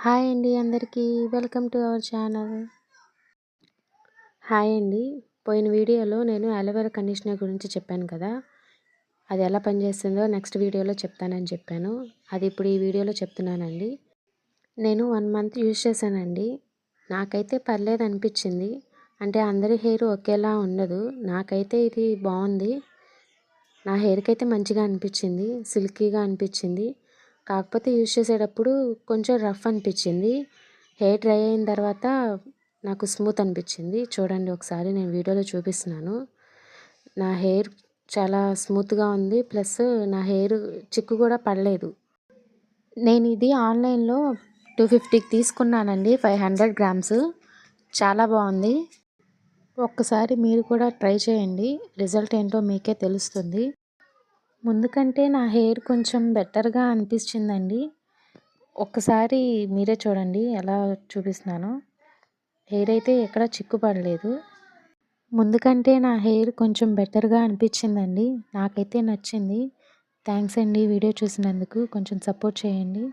Hi అండి అందరికీ. Welcome to our channel. Hi అండి. పోయిన వీడియోలో నేను అలోవెరా కండిషనర్ గురించి చెప్పాను కదా! అది ఎలా పనిచేస్తుందో నెక్స్ట్ వీడియోలో చెప్తానని చెప్పాను. అది ఇప్పుడు ఈ వీడియోలో చెప్తున్నానండి. నేను 1 మంత్ యూజ్ చేశానండి. నాకైతే పర్లేదనిపించింది. అంటే అందరి హెయిర్ ఒకేలా ఉండదు. నాకైతే ఇది బావుంది. నా హెయిర్‌కైతే మంచిగా అనిపించింది. సిల్కీగా అనిపించింది. కాకపోతే యూజ్ చేసేటప్పుడు కొంచెం రఫ్ అనిపించింది. హెయిర్ డ్రై అయిన తర్వాత నాకు స్మూత్ అనిపించింది. చూడండి ఒకసారి నేను వీడియోలో చూపిస్తున్నాను. నా హెయిర్ చాలా స్మూత్‌గా ఉంది. ప్లస్ నా హెయిర్ చిక్కు కూడా పడలేదు. నేను ఇది ఆన్లైన్‌లో 250కి తీసుకున్నానండి. 500 గ్రామ్స్. చాలా బాగుంది. ఒక్కసారి మీరు కూడా ట్రై చేయండి. రిజల్ట్ ఏంటో మీకే తెలుస్తుంది. ముందు కంటే నా హెయిర్ కొంచెం బెటర్‌గా అనిపించిందండి. ఒక్కసారి మీరే చూడండి ఎలా చూపిస్తున్నానో. హెయిర్ అయితే ఎక్కడ చిక్కు పడలేదు. ముందు కంటే నా హెయిర్ కొంచెం బెటర్‌గా అనిపించిందండి. నాకైతే నచ్చింది. థ్యాంక్స్ అండి వీడియో చూసినందుకు. కొంచెం సపోర్ట్ చేయండి.